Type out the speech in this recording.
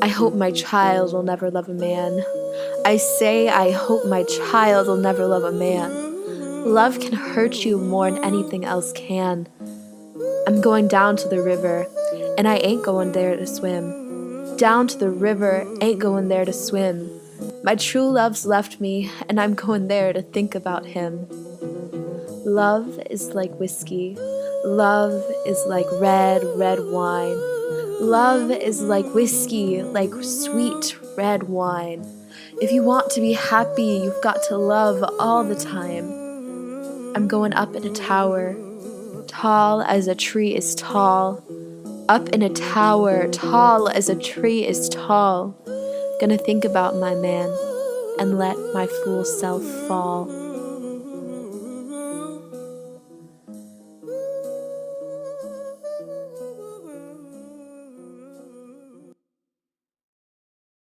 I hope my child will never love a man. I say I hope my child will never love a man. Love can hurt you more than anything else can. I'm going down to the river, and I ain't going there to swim. Down to the river, ain't going there to swim. My true love's left me, and I'm going there to think about him. Love is like whiskey. Love is like red, red wine. Love is like whiskey, like sweet red wine. If you want to be happy, you've got to love all the time. I'm going up in a tower, tall as a tree is tall. Up in a tower, tall as a tree is tall. Gonna think about my man and let my fool self fall.